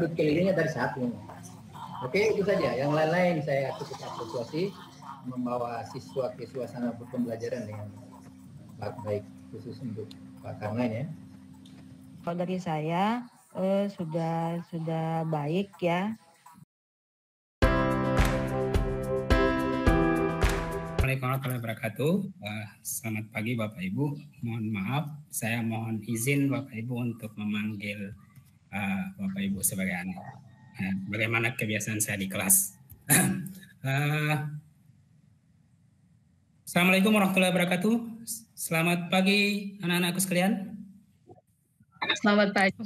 sudut kelilingnya dari satu. Oke, itu saja. Yang lain-lain saya cukup apresiasi membawa siswa ke suasana pembelajaran dengan baik khusus untuk Pak Karmen ya. Kalau dari saya sudah baik ya. Assalamualaikum warahmatullahi wabarakatuh. Selamat pagi Bapak Ibu. Mohon maaf, saya mohon izin Bapak Ibu untuk memanggil Bapak Ibu sebagai anak. Bagaimana kebiasaan saya di kelas. Assalamualaikum warahmatullahi wabarakatuh. Selamat pagi anak-anakku sekalian. Selamat pagi.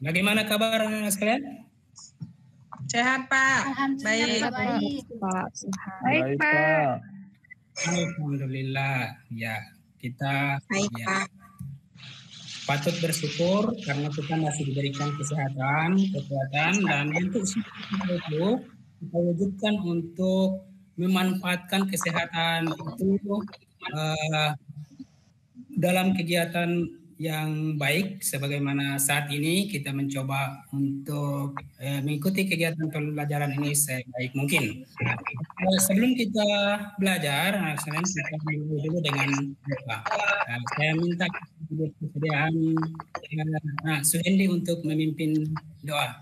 Bagaimana kabar anak-anak sekalian? Sehat Pak. Baik. Pak. Baik Pak. Alhamdulillah. Ya, kita Baik Pak. Patut bersyukur karena kita masih diberikan kesehatan, kekuatan, dan untuk itu kita wujudkan untuk memanfaatkan kesehatan itu dalam kegiatan yang baik, sebagaimana saat ini kita mencoba untuk mengikuti kegiatan pembelajaran ini sebaik mungkin. Sebelum kita belajar, kita mulai dulu dengan doa. Saya minta kesediaan Suhendi untuk memimpin doa.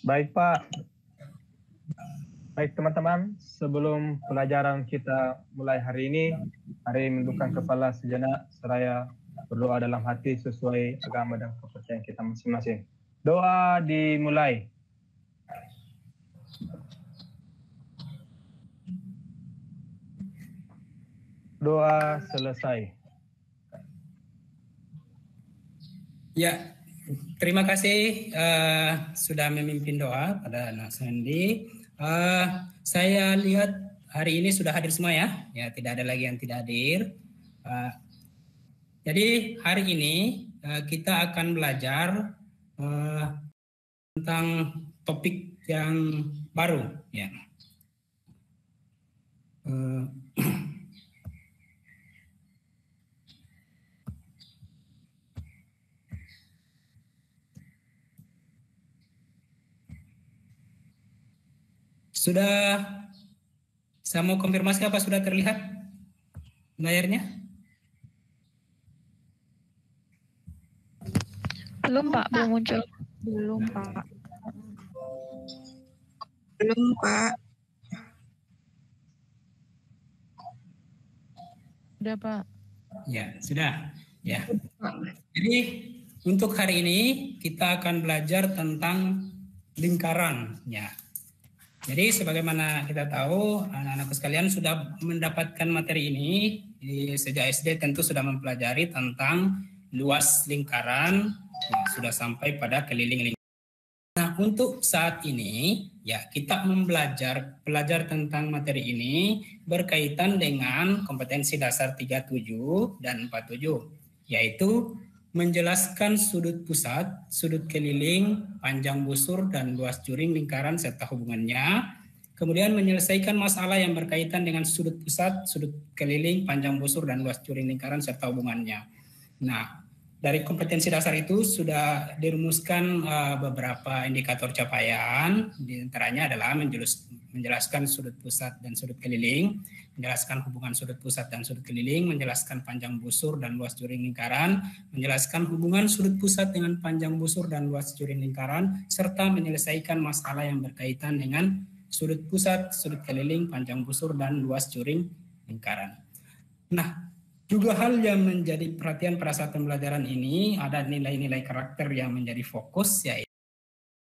Baik Pak. Baik teman-teman, sebelum pelajaran kita mulai hari ini, mari menundukkan kepala sejenak seraya berdoa dalam hati sesuai agama dan kepercayaan kita masing-masing. Doa dimulai. Doa selesai. Ya, terima kasih sudah memimpin doa pada anak Sandi. Saya lihat hari ini sudah hadir semua ya, tidak ada lagi yang tidak hadir. Jadi hari ini kita akan belajar tentang topik yang baru ya. Sudah, saya mau konfirmasi apa sudah terlihat layarnya? Belum Pak, belum muncul. Belum Pak. Belum Pak. Sudah Pak. Ya, sudah. Ya. Jadi untuk hari ini kita akan belajar tentang lingkaran ya. Jadi sebagaimana kita tahu, anak-anakku sekalian sudah mendapatkan materi ini sejak SD, tentu sudah mempelajari tentang luas lingkaran, sudah sampai pada keliling lingkaran. Nah, untuk saat ini ya kita belajar tentang materi ini berkaitan dengan kompetensi dasar 37 dan 47, yaitu menjelaskan sudut pusat, sudut keliling, panjang busur, dan luas juring lingkaran serta hubungannya. Kemudian menyelesaikan masalah yang berkaitan dengan sudut pusat, sudut keliling, panjang busur, dan luas juring lingkaran serta hubungannya. Nah, dari kompetensi dasar itu sudah dirumuskan beberapa indikator capaian, di antaranya adalah menjelaskan sudut pusat dan sudut keliling, menjelaskan hubungan sudut pusat dan sudut keliling, menjelaskan panjang busur dan luas juring lingkaran, menjelaskan hubungan sudut pusat dengan panjang busur dan luas juring lingkaran, serta menyelesaikan masalah yang berkaitan dengan sudut pusat, sudut keliling, panjang busur, dan luas juring lingkaran. Nah, juga hal yang menjadi perhatian pada saat pembelajaran ini ada nilai-nilai karakter yang menjadi fokus, yaitu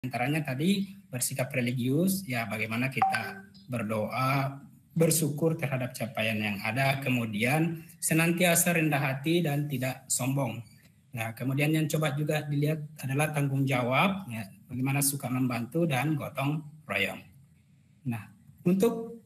antaranya tadi bersikap religius, ya bagaimana kita berdoa, bersyukur terhadap capaian yang ada, kemudian senantiasa rendah hati dan tidak sombong. Nah, kemudian yang coba juga dilihat adalah tanggung jawab, ya, bagaimana suka membantu dan gotong royong. Nah, untuk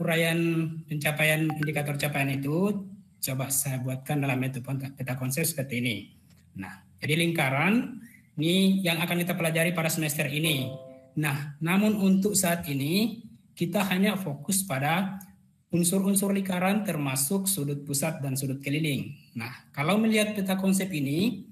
uraian pencapaian indikator capaian itu coba saya buatkan dalam metode peta konsep seperti ini. Nah, jadi lingkaran ini yang akan kita pelajari pada semester ini. Nah, namun untuk saat ini kita hanya fokus pada unsur-unsur lingkaran termasuk sudut pusat dan sudut keliling. Nah, kalau melihat peta konsep ini,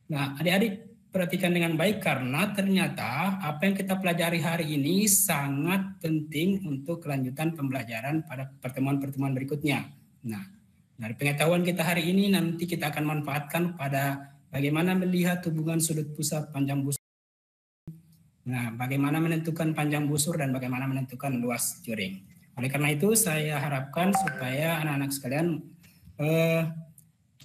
nah adik-adik perhatikan dengan baik karena ternyata apa yang kita pelajari hari ini sangat penting untuk kelanjutan pembelajaran pada pertemuan-pertemuan berikutnya. Nah, dari pengetahuan kita hari ini nanti kita akan manfaatkan pada bagaimana melihat hubungan sudut pusat panjang busur. Nah, bagaimana menentukan panjang busur dan bagaimana menentukan luas juring. Oleh karena itu saya harapkan supaya anak-anak sekalian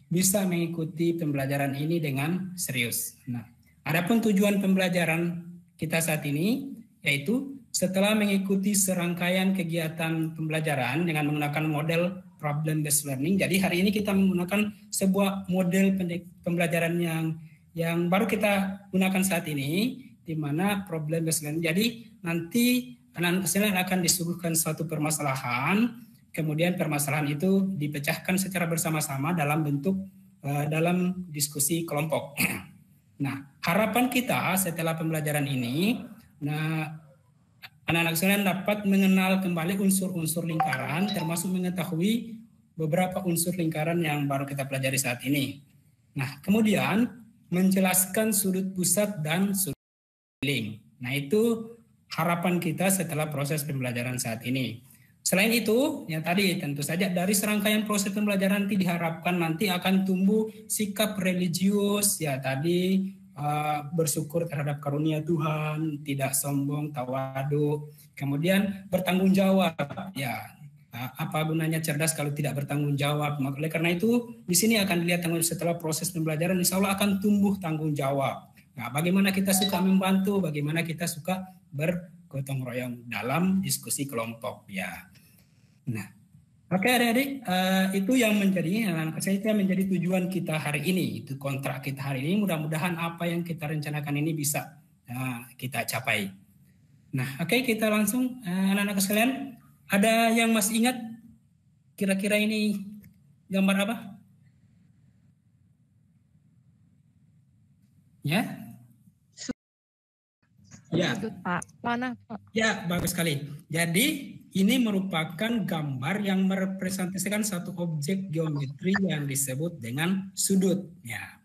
bisa mengikuti pembelajaran ini dengan serius. Nah, adapun tujuan pembelajaran kita saat ini yaitu setelah mengikuti serangkaian kegiatan pembelajaran dengan menggunakan model problem based learning. Jadi hari ini kita menggunakan sebuah model pembelajaran yang baru kita gunakan saat ini, di mana problem based learning. Jadi nanti anak-anak sekalian akan disuguhkan suatu permasalahan, kemudian permasalahan itu dipecahkan secara bersama-sama dalam bentuk dalam diskusi kelompok. Nah, harapan kita setelah pembelajaran ini, nah anak-anak sekalian dapat mengenal kembali unsur-unsur lingkaran, termasuk mengetahui beberapa unsur lingkaran yang baru kita pelajari saat ini. Nah, kemudian menjelaskan sudut pusat dan sudut keliling. Nah, itu harapan kita setelah proses pembelajaran saat ini. Selain itu, ya tadi tentu saja dari serangkaian proses pembelajaran nanti diharapkan nanti akan tumbuh sikap religius, ya tadi bersyukur terhadap karunia Tuhan, tidak sombong, tawadu, kemudian bertanggung jawab, ya apa gunanya cerdas kalau tidak bertanggung jawab. Oleh karena itu, di sini akan dilihat setelah proses pembelajaran, insya Allah akan tumbuh tanggung jawab. Nah, bagaimana kita suka membantu, bagaimana kita suka bergotong royong dalam diskusi kelompok, ya. Nah, oke adik-adik, itu yang menjadi anak-anak saya itu yang menjadi tujuan kita hari ini, itu kontrak kita hari ini. Mudah-mudahan apa yang kita rencanakan ini bisa kita capai. Nah, oke, kita langsung anak-anak sekalian, ada yang masih ingat kira-kira ini gambar apa? Ya? Ya. Pak. Mana, Pak? Ya, bagus sekali. Jadi, ini merupakan gambar yang merepresentasikan satu objek geometri yang disebut dengan sudut. Ya.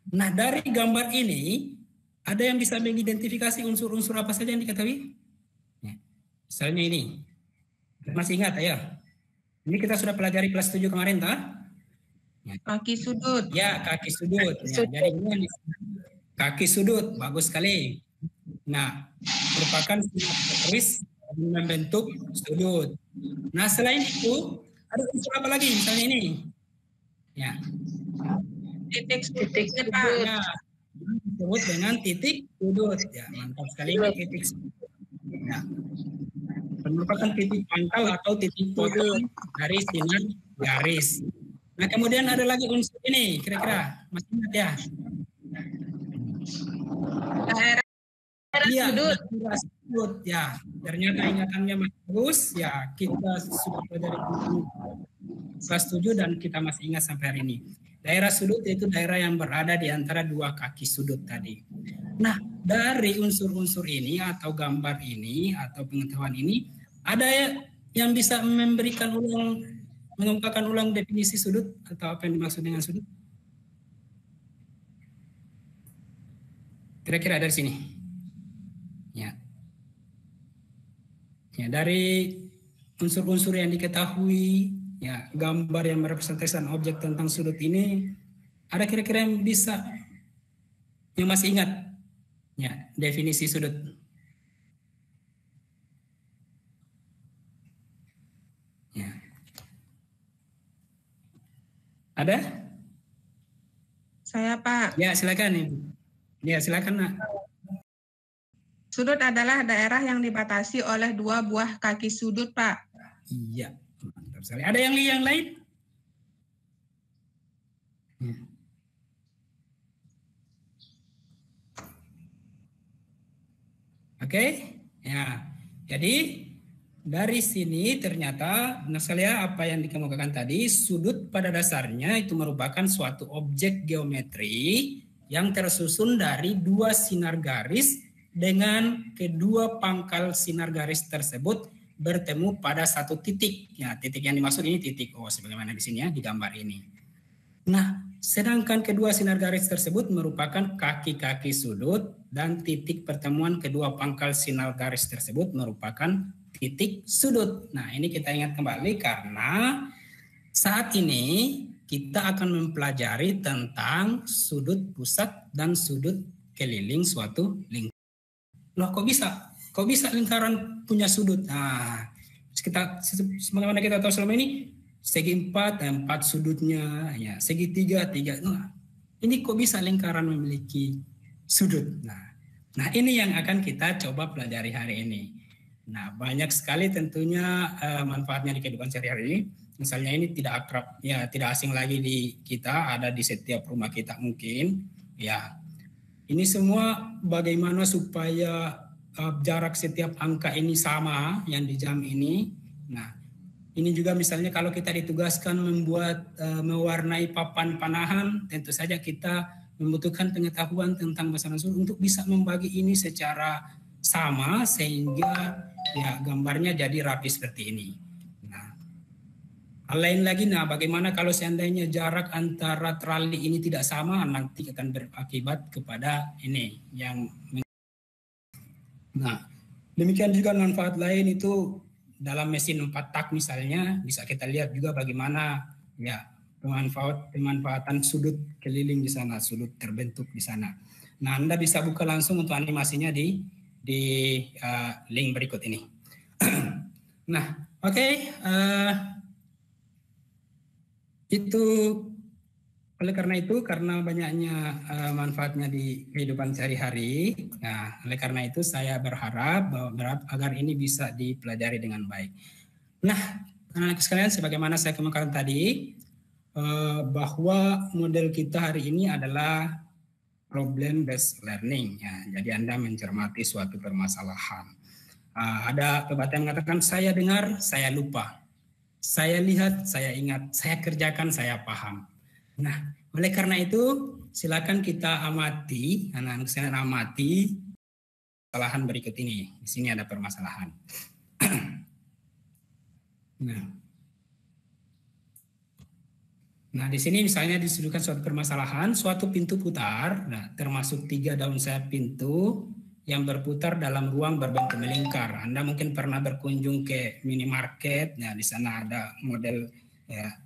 Nah, dari gambar ini, ada yang bisa mengidentifikasi unsur-unsur apa saja yang diketahui? Ya. Misalnya ini. Masih ingat, ayo. Ini kita sudah pelajari kelas 7 kemarin, tak? Ya. Kaki sudut. Ya, kaki sudut. Ya, jadi ini kaki sudut, bagus sekali. Nah, merupakan garis membentuk sudut. Nah, selain itu ada unsur apa lagi? Misalnya ini, ya, Titik sudut. Ya, disebut dengan titik sudut. Ya, mantap sekali ini titik sudut. Ya, merupakan titik pangkal atau titik potong dari sinar garis. Nah, kemudian ada lagi unsur ini, kira-kira masih ingat ya? Iya, sudut. Ya, ternyata ingatannya masih bagus. Ya, kita sudah dari kelas 7 dan kita masih ingat sampai hari ini. Daerah sudut yaitu daerah yang berada di antara dua kaki sudut tadi. Nah, dari unsur-unsur ini atau gambar ini atau pengetahuan ini, ada yang bisa memberikan mengungkapkan ulang definisi sudut atau apa yang dimaksud dengan sudut? Kira-kira dari sini. Ya. Ya, dari unsur-unsur yang diketahui, ya, gambar yang merepresentasikan objek tentang sudut ini, ada kira-kira yang bisa yang masih ingat? Ya, definisi sudut. Ya. Ada? Saya, Pak. Ya, silakan Ibu. Ya, silakan, Nak. Sudut adalah daerah yang dibatasi oleh dua buah kaki sudut, Pak. Iya, mantap sekali. Ada yang lain? Ya. Oke, ya. Jadi dari sini ternyata, benar sekali ya apa yang dikemukakan tadi, sudut pada dasarnya itu merupakan suatu objek geometri yang tersusun dari dua sinar garis dengan kedua pangkal sinar garis tersebut bertemu pada satu titik. Ya, titik yang dimaksud ini titik O sebagaimana di sini ya di gambar ini. Nah, sedangkan kedua sinar garis tersebut merupakan kaki-kaki sudut dan titik pertemuan kedua pangkal sinar garis tersebut merupakan titik sudut. Nah, ini kita ingat kembali karena saat ini kita akan mempelajari tentang sudut pusat dan sudut keliling suatu lingkaran. Loh, kok bisa? Kok bisa lingkaran punya sudut? Nah, sebagaimana kita tahu selama ini, segi 4 sudutnya, ya, segi 3. Nah, ini kok bisa lingkaran memiliki sudut? Nah, ini yang akan kita coba pelajari hari ini. Nah, banyak sekali tentunya manfaatnya di kehidupan sehari-hari ini. Misalnya ini tidak akrab, ya tidak asing lagi di kita, ada di setiap rumah kita mungkin. Ya, ini semua bagaimana supaya jarak setiap angka ini sama yang di jam ini. Nah, ini juga misalnya kalau kita ditugaskan membuat mewarnai papan panahan, tentu saja kita membutuhkan pengetahuan tentang bahasa Sunda untuk bisa membagi ini secara sama sehingga ya gambarnya jadi rapi seperti ini. Nah, hal lain lagi, bagaimana kalau seandainya jarak antara trali ini tidak sama, nanti akan berakibat kepada ini yang. Nah, demikian juga manfaat lain itu dalam mesin 4 tak misalnya bisa kita lihat juga bagaimana ya pemanfaatan sudut keliling di sana, sudut terbentuk di sana. Nah, Anda bisa buka langsung untuk animasinya di link berikut ini. Nah, oke. Itu oleh karena itu, karena banyaknya manfaatnya di kehidupan sehari-hari, nah oleh karena itu saya berharap agar ini bisa dipelajari dengan baik. Nah, anak-anak sekalian, sebagaimana saya kemukakan tadi, bahwa model kita hari ini adalah problem based learning. Ya, jadi Anda mencermati suatu permasalahan. Ada pepatah yang mengatakan saya dengar, saya lupa. Saya lihat, saya ingat, saya kerjakan, saya paham. Nah, oleh karena itu silakan kita amati, anak-anak sekalian amati permasalahan berikut ini. Di sini ada permasalahan. Nah, di sini misalnya disebutkan suatu permasalahan, suatu pintu putar, nah, termasuk 3 daun sayap pintu yang berputar dalam ruang berbentuk melingkar. Anda mungkin pernah berkunjung ke minimarket, nah di sana ada model ya,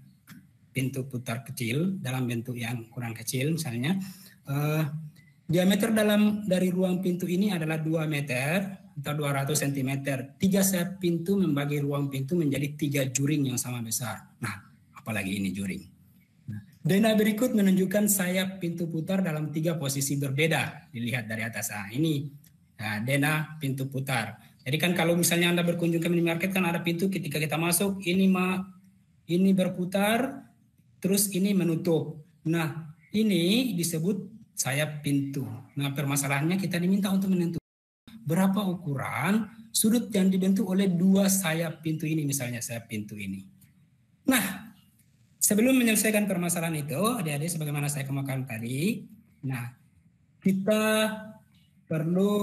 pintu putar kecil dalam bentuk yang kurang kecil misalnya. Diameter dari ruang pintu ini adalah 2 meter atau 200 cm. 3 sayap pintu membagi ruang pintu menjadi 3 juring yang sama besar. Nah, apalagi ini juring. Nah, Dena berikut menunjukkan sayap pintu putar dalam 3 posisi berbeda. Dilihat dari atas. Nah, ini Dena pintu putar. Jadi kan kalau misalnya Anda berkunjung ke minimarket kan ada pintu, ketika kita masuk ini berputar, terus ini menutup. Nah, ini disebut sayap pintu. Nah, permasalahannya kita diminta untuk menentukan berapa ukuran sudut yang dibentuk oleh 2 sayap pintu ini, misalnya sayap pintu ini. Nah, sebelum menyelesaikan permasalahan itu, adik-adik sebagaimana saya kemukakan tadi, nah, kita perlu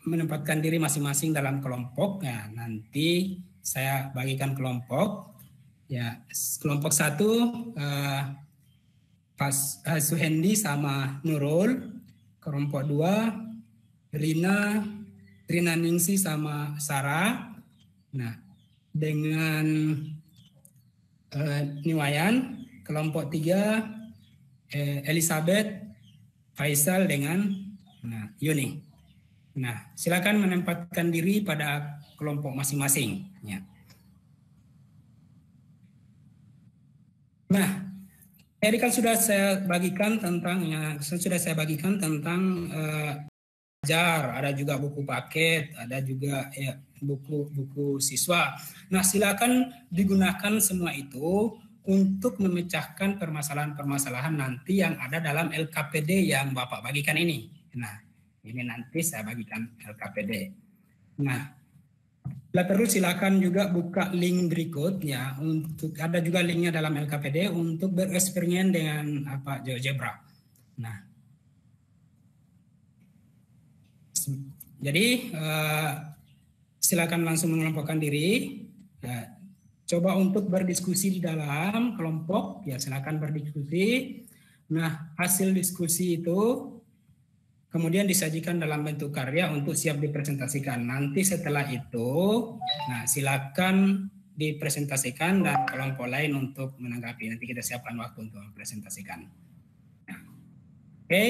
menempatkan diri masing-masing dalam kelompok. Nah, nanti saya bagikan kelompok. Ya, kelompok 1 Suhendi sama Nurul, kelompok 2 Rina Ningsi sama Sarah. Nah, dengan Niwayan, kelompok 3 Elizabeth, Faisal dengan Yuni. Nah, silakan menempatkan diri pada kelompok masing-masing. Ya. Nah, tadi kan sudah saya bagikan tentang ajar, ada juga buku paket, ada juga ya, buku siswa. Nah, silakan digunakan semua itu untuk memecahkan permasalahan-permasalahan nanti yang ada dalam LKPD yang Bapak bagikan ini. Nah, ini nanti saya bagikan LKPD. Nah, bila perlu silakan juga buka link berikutnya, untuk ada juga linknya dalam LKPD untuk bereksperimen dengan GeoGebra. Nah, silakan langsung mengelompokkan diri. Ya, coba untuk berdiskusi di dalam kelompok, ya silakan berdiskusi. Nah, hasil diskusi itu kemudian disajikan dalam bentuk karya untuk siap dipresentasikan. Nanti setelah itu, nah silakan dipresentasikan dan kelompok lain untuk menanggapi. Nanti kita siapkan waktu untuk mempresentasikan. Nah, oke,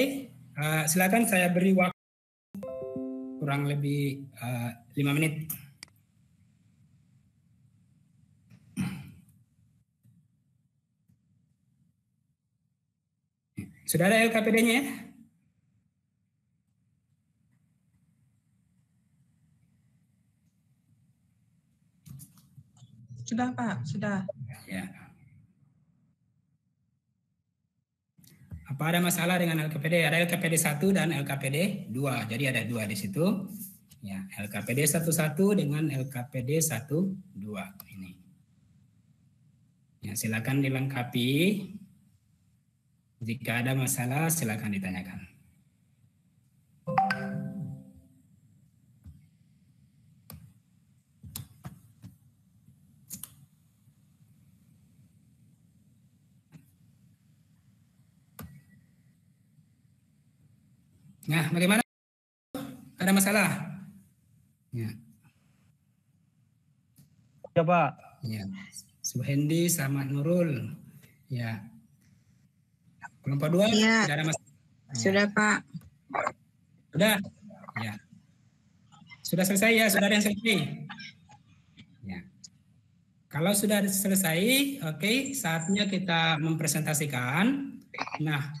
silakan saya beri waktu kurang lebih 5 menit. Sudah ada LKPD-nya ya? Sudah Pak, sudah. Ya. Apa ada masalah dengan LKPD? Ada LKPD 1 dan LKPD 2. Jadi ada 2 di situ. Ya, LKPD 11 dengan LKPD 12 ini. Ya, silakan dilengkapi. Jika ada masalah silakan ditanyakan. Nah, bagaimana? Ada masalah? Ya. Ya Pak. Ya. Suhendi sama Nurul. Ya. Kelompok 2 Ya. tidak ada masalah. Sudah Pak. Sudah. Ya. Sudah selesai ya, sudah ada yang selesai. Ya. Kalau sudah selesai, oke, saatnya kita mempresentasikan. Nah,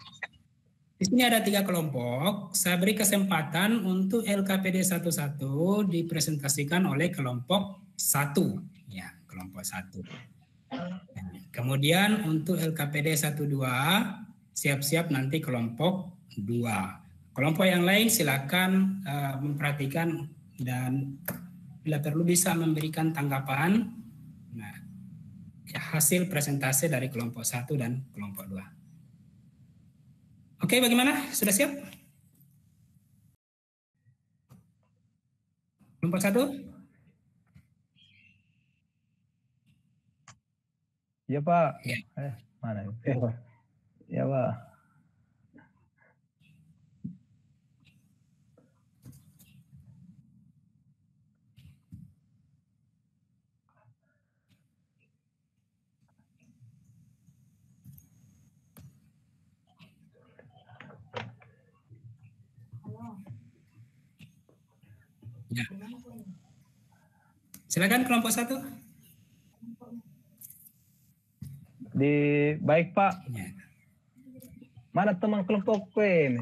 di sini ada 3 kelompok. Saya beri kesempatan untuk LKPD 11 dipresentasikan oleh kelompok 1. Ya, kelompok 1. Kemudian untuk LKPD 12 siap-siap nanti kelompok 2. Kelompok yang lain silakan memperhatikan dan bila perlu bisa memberikan tanggapan. Nah, hasil presentasi dari kelompok 1 dan kelompok 2. Oke, bagaimana? Sudah siap? Kelompok 1? Ya Pak. Ya. Mana? Ya Pak. Ya. Silakan kelompok 1. Baik Pak. Ya. Mana teman kelompok ini?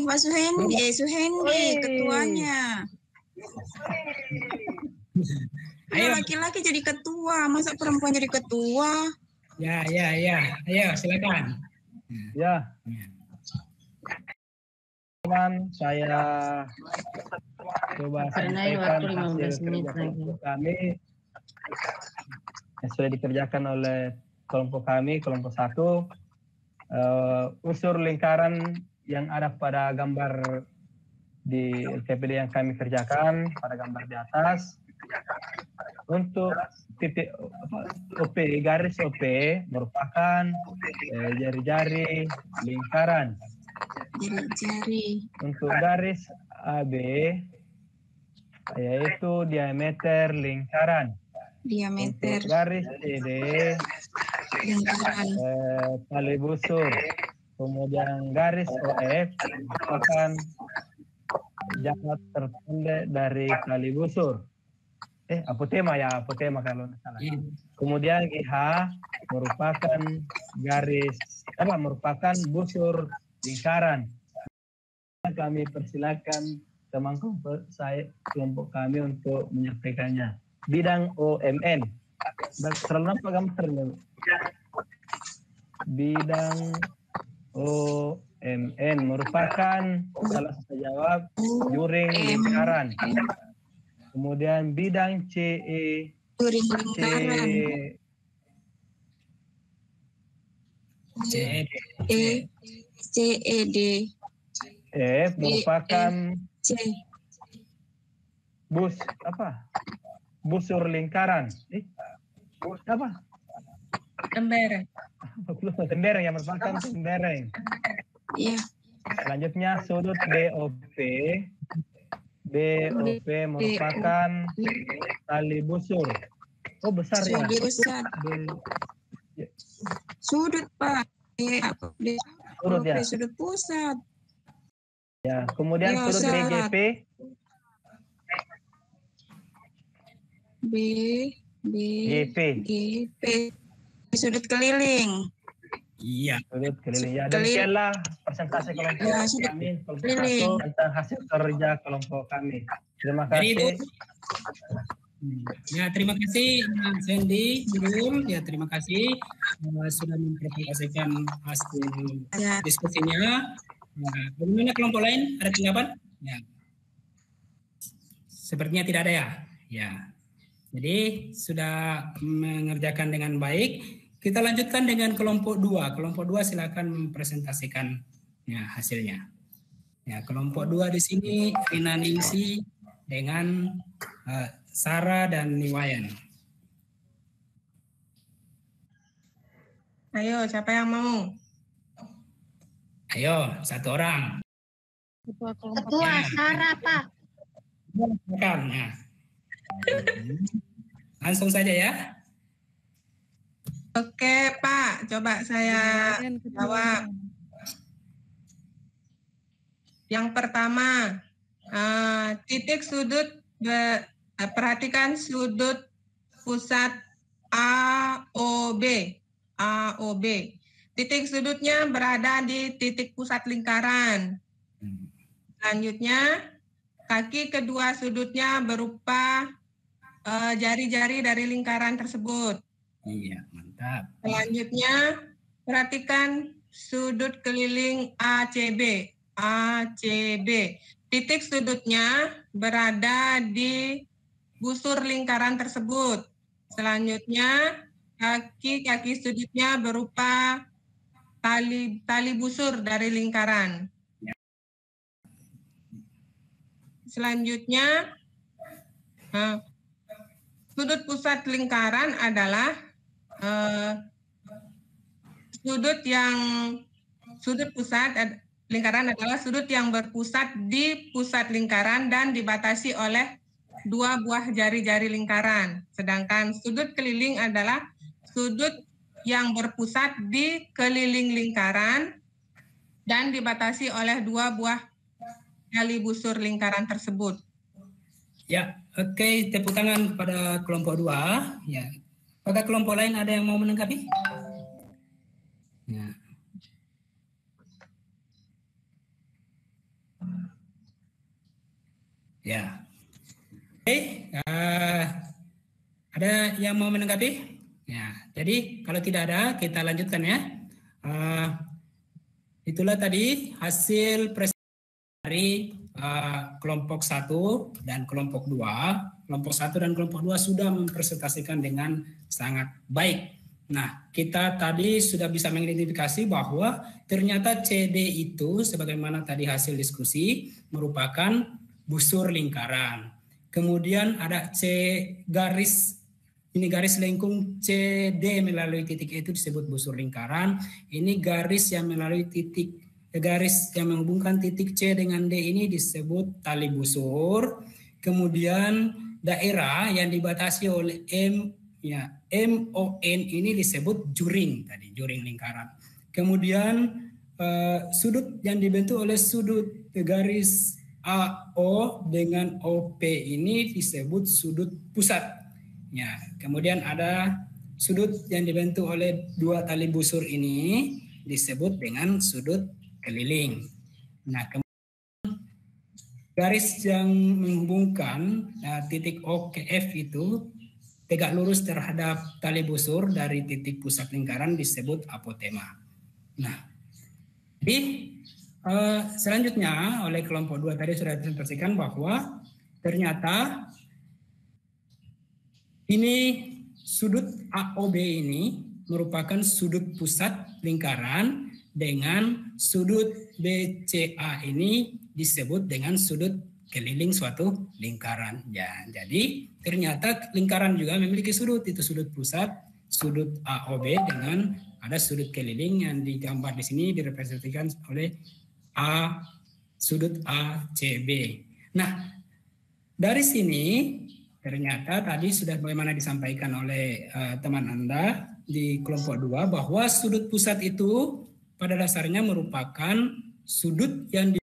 Pak Suhendi, ketuanya. Ayo. Laki-laki jadi ketua, masa perempuan jadi ketua? Ya. Ayo, silakan. Ya. Teman, saya coba sampaikan hasil kerja kelompok kami yang sudah dikerjakan oleh kelompok kami, kelompok 1. Unsur lingkaran yang ada pada gambar di LKPD yang kami kerjakan pada gambar di atas. Untuk titik OP, garis OP merupakan jari-jari lingkaran. Jari-jari. Untuk garis AB yaitu diameter lingkaran. Diameter Untuk garis CD lingkaran. tali busur. Kemudian garis OF merupakan jarak terpendek dari tali busur. Apotema kalau tidak salah. Kemudian GH merupakan merupakan busur lingkaran. Kami persilakan teman kelompok kami untuk menyampaikannya. Bidang OMN. Terlalu nampak gambarnya. Bidang OMN merupakan salah satu jawab juring lingkaran. Kemudian bidang CE. Juring lingkaran. CED. F merupakan busur lingkaran. Apa? Tembereng. Tembereng yang merupakan tembereng. Iya. Selanjutnya sudut BOP. BOP merupakan tali busur. Oh, besar ya? Sudut besar. Sudut, Pak. Sudut ya? Sudut pusat. Ya, kemudian Ya, sudut syarat. BGP. GP. Sudut keliling. Iya. Sudut keliling. Ya, Keliling. demikianlah presentasi kelompok Ya, sudut kami, kelompok keliling. 1 tentang hasil kerja kelompok kami. Terima Jadi itu. kasih. Ya, terima kasih Mas Sandy, Nurul. Ya, terima kasih sudah mempresentasikan hasil Ya. diskusinya. Ya, bagaimana kelompok lain? Ada tanggapan? Ya. Sepertinya tidak ada ya. Ya. Jadi sudah mengerjakan dengan baik. Kita lanjutkan dengan kelompok 2. Kelompok 2 silakan mempresentasikan ya, hasilnya. Ya, kelompok 2 di sini Rina Ningsi dengan Sarah dan Niwayan. Ayo, siapa yang mau? Ayo, satu orang. Ketua kelompok. Ketua Sarah, Pak. Silakan, ya. Langsung saja ya. Oke, Pak. Coba saya jawab. Yang pertama, titik sudut, perhatikan sudut pusat AOB. Titik sudutnya berada di titik pusat lingkaran. Selanjutnya, kaki kedua sudutnya berupa jari-jari dari lingkaran tersebut. Iya, mantap. Selanjutnya, perhatikan sudut keliling ACB. Titik sudutnya berada di busur lingkaran tersebut. Selanjutnya, kaki sudutnya berupa tali busur dari lingkaran. Selanjutnya, sudut pusat lingkaran adalah sudut pusat lingkaran adalah sudut yang berpusat di pusat lingkaran dan dibatasi oleh dua buah jari-jari lingkaran. Sedangkan sudut keliling adalah sudut yang berpusat di keliling lingkaran dan dibatasi oleh dua buah tali busur lingkaran tersebut. Ya, oke, tepuk tangan kepada kelompok 2. Ya. Apakah kelompok lain ada yang mau menanggapi? Ya. Ya. Oke, ada yang mau menanggapi? Ya, jadi kalau tidak ada, kita lanjutkan ya. Itulah tadi hasil presentasi dari kelompok 1 dan kelompok 2. Kelompok 1 dan kelompok 2 sudah mempresentasikan dengan sangat baik. Nah, kita tadi sudah bisa mengidentifikasi bahwa ternyata CD itu sebagaimana tadi hasil diskusi merupakan busur lingkaran. Kemudian ada garis lengkung CD melalui titik E itu disebut busur lingkaran. Ini garis yang melalui garis yang menghubungkan titik C dengan D ini disebut tali busur. Kemudian daerah yang dibatasi oleh MON ini disebut juring tadi, juring lingkaran. Kemudian sudut yang dibentuk oleh sudut garis AO dengan OP ini disebut sudut pusat. Ya, kemudian ada sudut yang dibentuk oleh dua tali busur ini disebut dengan sudut keliling. Nah, kemudian garis yang menghubungkan titik O ke F itu tegak lurus terhadap tali busur dari titik pusat lingkaran disebut apotema. Nah, jadi selanjutnya oleh kelompok 2 tadi sudah dipresentasikan bahwa ternyata ini sudut AOB ini merupakan sudut pusat lingkaran dengan sudut BCA ini disebut dengan sudut keliling suatu lingkaran. Ya, jadi ternyata lingkaran juga memiliki sudut, itu sudut pusat, sudut AOB dengan ada sudut keliling yang digambar di sini direpresentasikan oleh sudut ACB. Nah, dari sini ternyata tadi sudah bagaimana disampaikan oleh teman Anda di kelompok 2 bahwa sudut pusat itu pada dasarnya merupakan sudut yang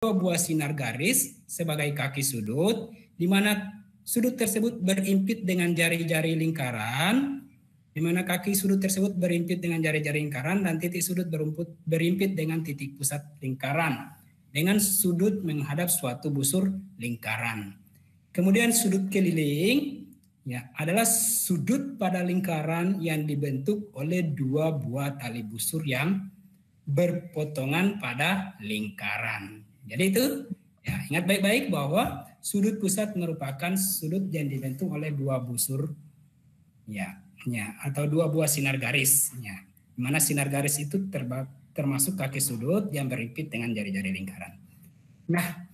dua buah sinar garis sebagai kaki sudut, di mana sudut tersebut berimpit dengan jari-jari lingkaran, di mana kaki sudut tersebut berimpit dengan jari-jari lingkaran dan titik sudut berimpit dengan titik pusat lingkaran dengan sudut menghadap suatu busur lingkaran. Kemudian sudut keliling ya adalah sudut pada lingkaran yang dibentuk oleh dua buah tali busur yang berpotongan pada lingkaran. Jadi itu ya ingat baik-baik bahwa sudut pusat merupakan sudut yang dibentuk oleh dua busur ya atau dua buah sinar garis ya. Di mana sinar garis itu termasuk kaki sudut yang berimpit dengan jari-jari lingkaran. Nah,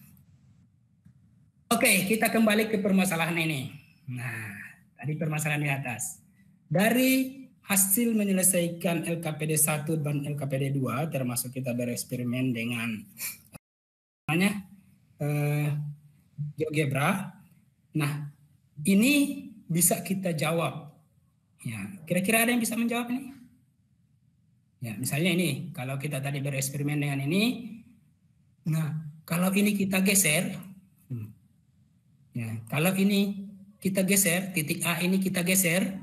oke, kita kembali ke permasalahan ini. Nah, tadi permasalahan di atas. Dari hasil menyelesaikan LKPD 1 dan LKPD 2, termasuk kita bereksperimen dengan GeoGebra. Nah, ini bisa kita jawab. Ya, kira-kira ada yang bisa menjawab ini? Ya, misalnya ini, kalau kita tadi bereksperimen dengan ini, nah, kalau ini kita geser, ya, kalau ini kita geser, titik A ini kita geser,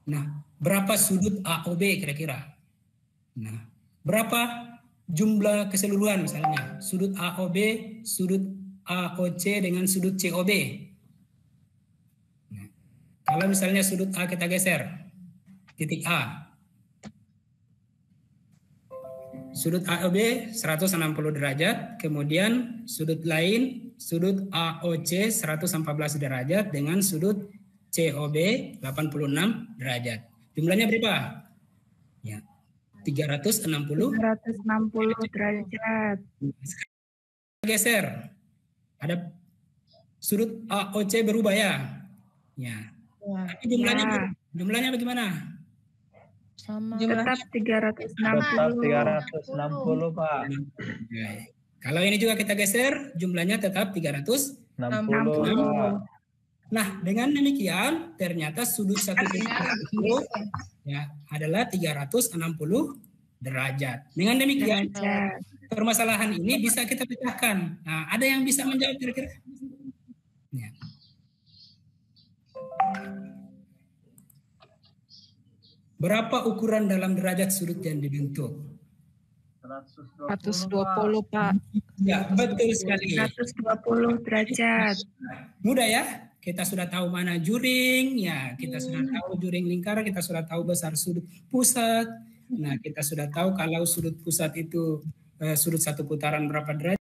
nah, berapa sudut AOB kira-kira? Nah, berapa jumlah keseluruhan misalnya sudut AOB, sudut AOC dengan sudut COB. Nah, kalau misalnya sudut A kita geser, titik A, sudut AOB 160 derajat, kemudian sudut lain, sudut AOC 114 derajat dengan sudut COB 86 derajat. Jumlahnya berapa? Ya, 360 derajat. Geser. Ada sudut AOC berubah ya. Ya. Tapi jumlahnya bagaimana? Sama. Tetap 360 Pak. Kalau ini juga kita geser, jumlahnya tetap 360. Nah, dengan demikian ternyata sudut satu itu ya adalah 360 derajat. Dengan demikian permasalahan ini bisa kita pecahkan. Nah, ada yang bisa menjawab kira-kira? Ya. Berapa ukuran dalam derajat sudut yang dibentuk? 120 Pak. Ya, betul sekali. 120 derajat. Mudah ya? Kita sudah tahu mana juring, ya kita sudah tahu juring lingkaran, kita sudah tahu besar sudut pusat. Nah, kita sudah tahu kalau sudut pusat itu sudut satu putaran berapa derajat.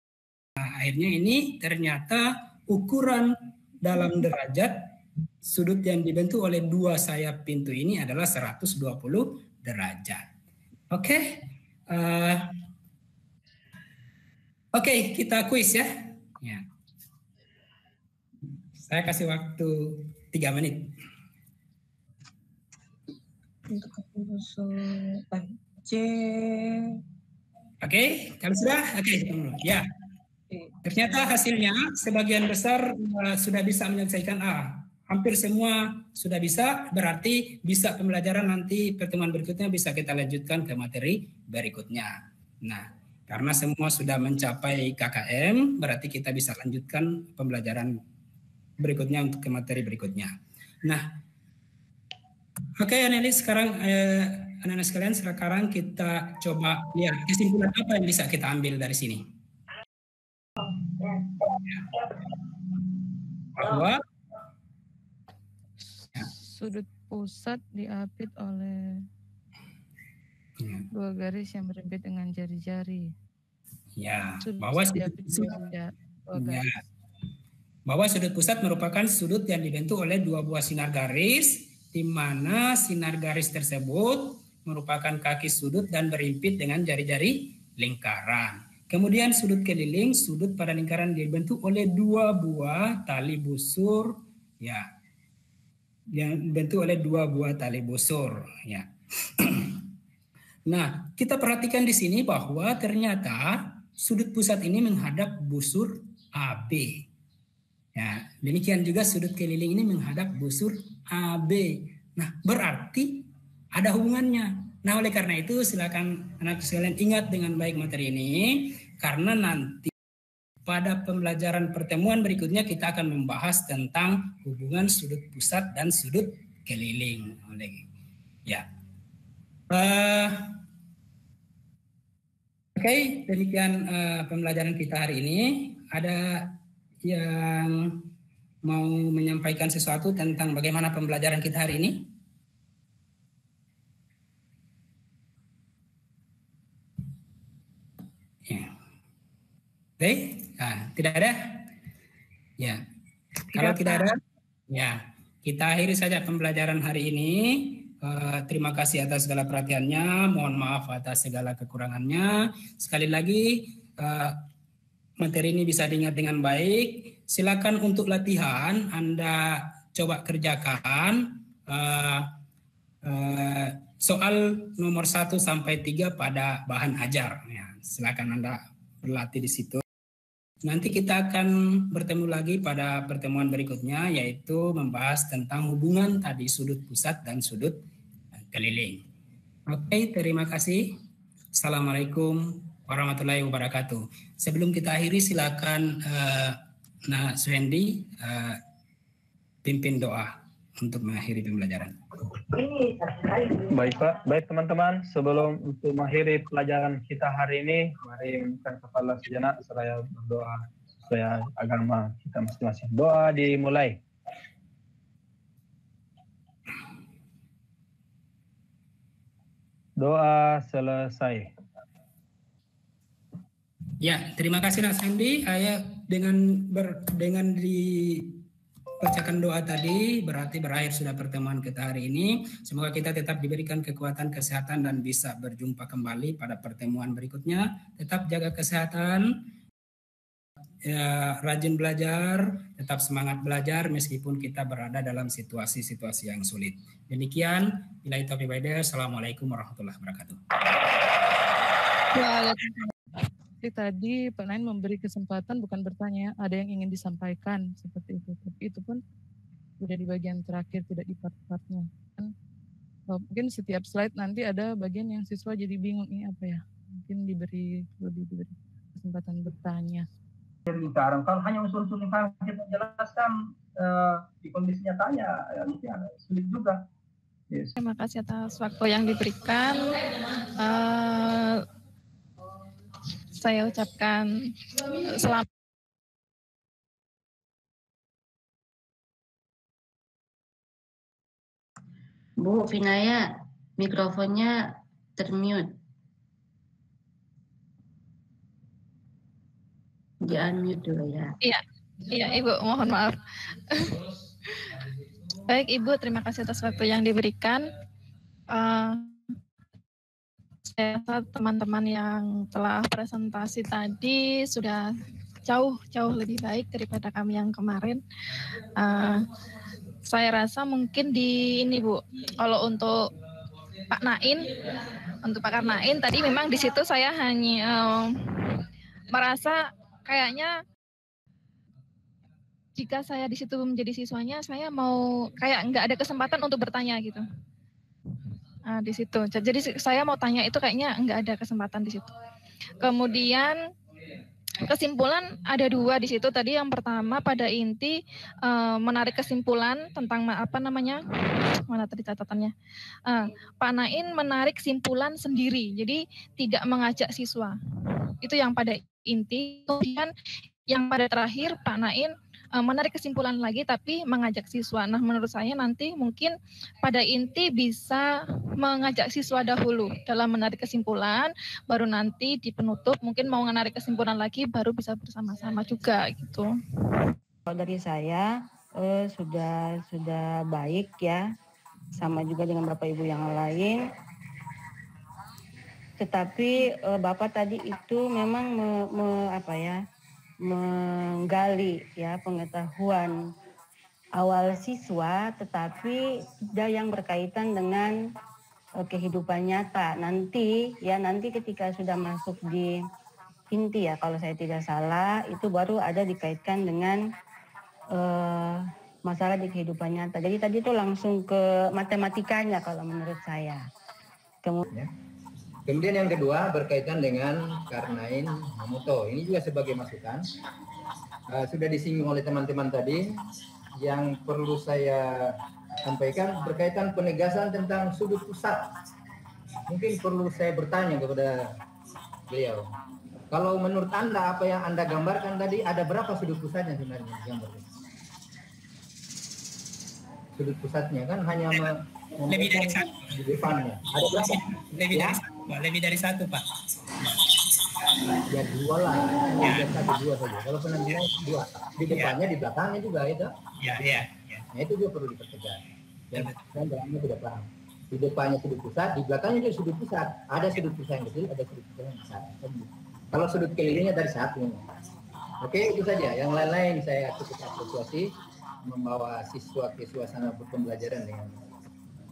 Nah, akhirnya ini ternyata ukuran dalam derajat sudut yang dibentuk oleh dua sayap pintu ini adalah 120 derajat. Oke. Oke, kita kuis ya. Ya. Saya kasih waktu 3 menit. Untuk C. Oke, kalau sudah, oke. Ya. Ternyata hasilnya sebagian besar sudah bisa menyelesaikan A. Hampir semua sudah bisa, berarti bisa pembelajaran nanti pertemuan berikutnya bisa kita lanjutkan ke materi berikutnya. Nah, karena semua sudah mencapai KKM, berarti kita bisa lanjutkan pembelajaran berikutnya untuk ke materi berikutnya. Nah, oke, anak-anak sekarang anak-anak sekalian, sekarang kita coba lihat kesimpulan apa yang bisa kita ambil dari sini. Bahwa Sudut pusat diapit oleh dua garis yang berimpit dengan jari-jari. ya, Sudut bahwa diapit dua garis. Bahwa sudut pusat merupakan sudut yang dibentuk oleh dua buah sinar garis, di mana sinar garis tersebut merupakan kaki sudut dan berimpit dengan jari-jari lingkaran. Kemudian sudut keliling, sudut pada lingkaran dibentuk oleh 2 buah tali busur, ya, yang dibentuk oleh 2 buah tali busur, ya. Nah, kita perhatikan di sini bahwa ternyata sudut pusat ini menghadap busur AB. Ya, demikian juga sudut keliling ini menghadap busur AB. Nah, berarti ada hubungannya. Nah, oleh karena itu silakan anak sekalian ingat dengan baik materi ini, karena nanti pada pembelajaran pertemuan berikutnya kita akan membahas tentang hubungan sudut pusat dan sudut keliling. Ya. Oke, demikian pembelajaran kita hari ini. Ada yang mau menyampaikan sesuatu tentang bagaimana pembelajaran kita hari ini? Ya. Oke, nah, tidak ada? Ya. Kalau tidak ada, ya, kita akhiri saja pembelajaran hari ini. Terima kasih atas segala perhatiannya, mohon maaf atas segala kekurangannya. Sekali lagi, materi ini bisa diingat dengan baik. Silakan untuk latihan Anda coba kerjakan soal nomor 1 sampai 3 pada bahan ajar. Ya, silakan Anda berlatih di situ. Nanti kita akan bertemu lagi pada pertemuan berikutnya, yaitu membahas tentang hubungan tadi sudut pusat dan sudut keliling. Oke, terima kasih. Assalamualaikum warahmatullahi wabarakatuh. Sebelum kita akhiri, silakan Nah Suhendi pimpin doa untuk mengakhiri pembelajaran. Baik Pak, baik teman-teman. Sebelum untuk mengakhiri pelajaran kita hari ini, mari menundukkan kepala sejenak seraya berdoa supaya agama kita masing-masing. Doa dimulai. Doa selesai. Ya, terima kasih Nak Sandi. Dengan dibacakan doa tadi berarti berakhir sudah pertemuan kita hari ini. Semoga kita tetap diberikan kekuatan, kesehatan, dan bisa berjumpa kembali pada pertemuan berikutnya. Tetap jaga kesehatan, ya, rajin belajar, tetap semangat belajar meskipun kita berada dalam situasi-situasi yang sulit. Demikian, billahi taufiq wal hidayah. Assalamualaikum warahmatullahi wabarakatuh. Tadi Pak Nain memberi kesempatan bukan bertanya, ada yang ingin disampaikan seperti itu. Tapi itu pun sudah di bagian terakhir, tidak di part-partnya. Mungkin setiap slide nanti ada bagian yang siswa jadi bingung ini apa ya. Mungkin lebih diberi kesempatan bertanya. Lingkaran, kalau hanya usul-usul lingkaran kita jelaskan di kondisi nyatanya, ya, sulit juga. Yes. Terima kasih atas waktu yang diberikan. Saya ucapkan selamat. Bu Vinaya, mikrofonnya termute. Di-unmute dulu ya. Iya Ibu, mohon maaf. Baik Ibu, terima kasih atas waktu yang diberikan. Saya rasa teman-teman yang telah presentasi tadi sudah jauh lebih baik daripada kami yang kemarin. Saya rasa mungkin di ini Bu, kalau untuk Pak Nain, tadi memang di situ saya hanya merasa kayaknya jika saya di situ menjadi siswanya, saya mau kayak nggak ada kesempatan untuk bertanya gitu. Di situ. Jadi saya mau tanya itu kayaknya nggak ada kesempatan di situ. Kemudian kesimpulan ada 2 di situ. Tadi yang pertama pada inti menarik kesimpulan tentang mana tadi catatannya. Pak Nain menarik kesimpulan sendiri. Jadi tidak mengajak siswa. Itu yang pada inti. Kemudian yang pada terakhir Pak Nain menarik kesimpulan lagi tapi mengajak siswa. Nah, menurut saya nanti mungkin pada inti bisa mengajak siswa dahulu dalam menarik kesimpulan, baru nanti di penutup mungkin mau menarik kesimpulan lagi baru bisa bersama-sama juga gitu. Kalau dari saya sudah baik ya, sama juga dengan Bapak Ibu yang lain. tetapi Bapak tadi itu memang menggali ya pengetahuan awal siswa, tetapi tidak yang berkaitan dengan kehidupan nyata. Nanti ketika sudah masuk di inti ya, kalau saya tidak salah, itu baru ada dikaitkan dengan masalah di kehidupan nyata. Jadi tadi itu langsung ke matematikanya kalau menurut saya. Kemudian yang kedua berkaitan dengan Karnain Mamoto. Ini juga sebagai masukan. Sudah disinggung oleh teman-teman tadi. Yang perlu saya sampaikan berkaitan penegasan tentang sudut pusat. Mungkin perlu saya bertanya kepada beliau. Kalau menurut Anda, apa yang Anda gambarkan tadi, ada berapa sudut pusatnya sebenarnya? Sudut pusatnya kan hanya lebih dari satu. Di depannya. Ada berapa? Lebih dari satu, Pak. Ya dua lah. Ya. Dua saja. Kalau penampilan dua. Di depannya, di belakangnya juga itu. Ya. Nah itu juga perlu dipertegas. Dan saya tidak paham. Di depannya sudut pusat, di belakangnya juga sudut pusat. Ada sudut pusat yang kecil, ada sudut pusat yang besar. Kalau sudut kelilingnya dari satu. Oke, itu saja. Yang lain-lain saya cukup apresiasi membawa siswa ke suasana pembelajaran dengan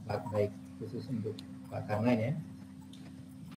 baik khusus untuk Pak Karnain ya.